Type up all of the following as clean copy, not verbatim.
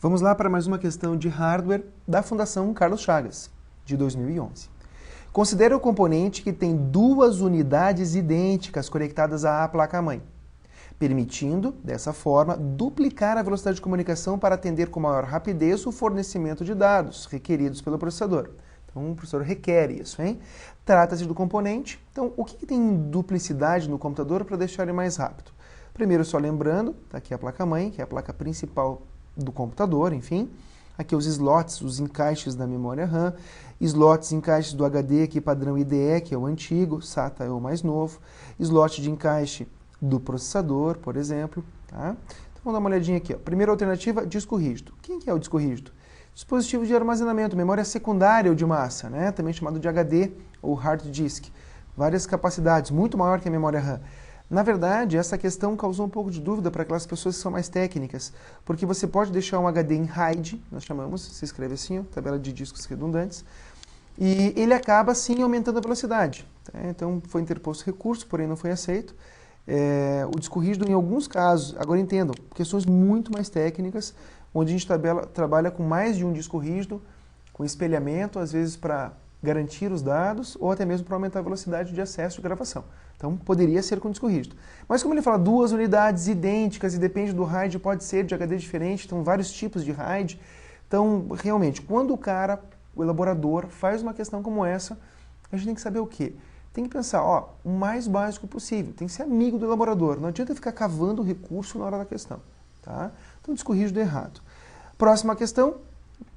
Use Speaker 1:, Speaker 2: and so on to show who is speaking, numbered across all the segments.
Speaker 1: Vamos lá para mais uma questão de hardware da Fundação Carlos Chagas, de 2011. Considere o componente que tem duas unidades idênticas conectadas à placa-mãe, permitindo, dessa forma, duplicar a velocidade de comunicação para atender com maior rapidez o fornecimento de dados requeridos pelo processador. Então, o processador requer isso, hein? Trata-se do componente. Então, o que tem duplicidade no computador para deixar ele mais rápido? Primeiro, só lembrando, tá aqui a placa-mãe, que é a placa principal do computador, enfim. Aqui os slots, os encaixes da memória RAM, slots, encaixes do HD, aqui padrão IDE, que é o antigo, SATA é o mais novo, slot de encaixe do processador, por exemplo. Tá? Então vamos dar uma olhadinha aqui. Ó. Primeira alternativa, disco rígido. Quem que é o disco rígido? Dispositivo de armazenamento, memória secundária ou de massa, né? Também chamado de HD ou hard disk. Várias capacidades, muito maior que a memória RAM. Na verdade, essa questão causou um pouco de dúvida para aquelas pessoas que são mais técnicas, porque você pode deixar um HD em RAID, nós chamamos, se escreve assim, ó, tabela de discos redundantes, e ele acaba, sim, aumentando a velocidade. Tá? Então, foi interposto recurso, porém não foi aceito. O disco rígido, em alguns casos, agora entendam, questões muito mais técnicas, onde a gente trabalha com mais de um disco rígido, com espelhamento, às vezes para garantir os dados, ou até mesmo para aumentar a velocidade de acesso e gravação. Então, poderia ser com disco rígido. Mas como ele fala duas unidades idênticas e depende do RAID, pode ser de HD diferente, então vários tipos de RAID. Então, realmente, quando o elaborador, faz uma questão como essa, a gente tem que saber o quê? Tem que pensar, ó, o mais básico possível, tem que ser amigo do elaborador, não adianta ficar cavando o recurso na hora da questão. Tá? Então, disco rígido é errado. Próxima questão.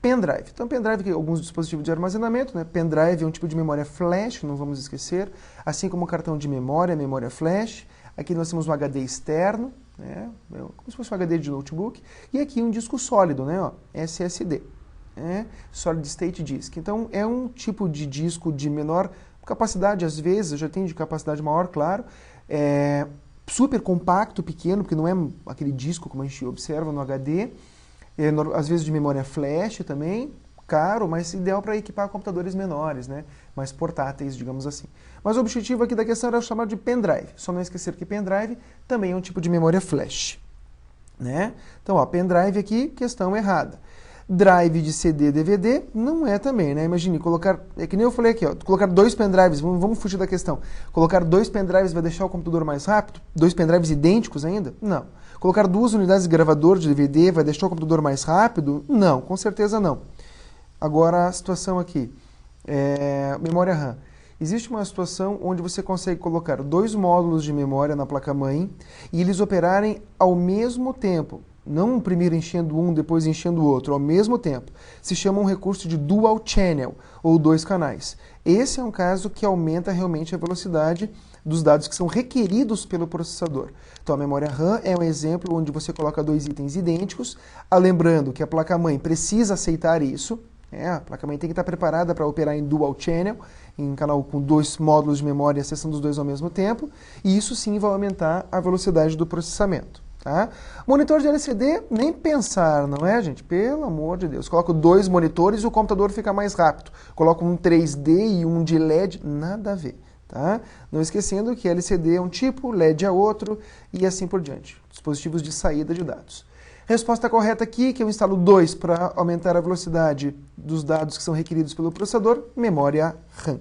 Speaker 1: Pendrive. Então, pendrive é alguns dispositivos de armazenamento, né? Pendrive é um tipo de memória flash, não vamos esquecer, assim como o cartão de memória, memória flash. Aqui nós temos um HD externo, né? Como se fosse um HD de notebook, e aqui um disco sólido, né? Ó, SSD, né? Solid State Disk. Então, é um tipo de disco de menor capacidade, às vezes, já tem de capacidade maior, claro, super compacto, pequeno, porque não é aquele disco como a gente observa no HD, às vezes de memória flash também, caro, mas ideal para equipar computadores menores, né? Mais portáteis, digamos assim. Mas o objetivo aqui da questão era chamar de pendrive. Só não esquecer que pendrive também é um tipo de memória flash. Né? Então, ó, pendrive aqui, questão errada. Drive de CD, DVD, não é também, né? Imagine, colocar, é que nem eu falei aqui, ó, colocar dois pendrives, vamos fugir da questão. Colocar dois pendrives vai deixar o computador mais rápido? Dois pendrives idênticos ainda? Não. Colocar duas unidades de gravador de DVD vai deixar o computador mais rápido? Não, com certeza não. Agora, a situação aqui, memória RAM. Existe uma situação onde você consegue colocar dois módulos de memória na placa-mãe e eles operarem ao mesmo tempo. Não primeiro enchendo um, depois enchendo o outro, ao mesmo tempo. Se chama um recurso de dual channel, ou dois canais. Esse é um caso que aumenta realmente a velocidade dos dados que são requeridos pelo processador. Então, a memória RAM é um exemplo onde você coloca dois itens idênticos, lembrando que a placa-mãe precisa aceitar isso. A placa-mãe tem que estar preparada para operar em dual channel, em canal com dois módulos de memória, acessando os dois ao mesmo tempo, e isso sim vai aumentar a velocidade do processamento. Tá? Monitor de LCD, nem pensar, não é, gente? Pelo amor de Deus. Coloco dois monitores e o computador fica mais rápido. Coloco um 3D e um de LED, nada a ver. Tá? Não esquecendo que LCD é um tipo, LED é outro e assim por diante. Dispositivos de saída de dados. Resposta correta aqui, que eu instalo 2 para aumentar a velocidade dos dados que são requeridos pelo processador, memória RAM.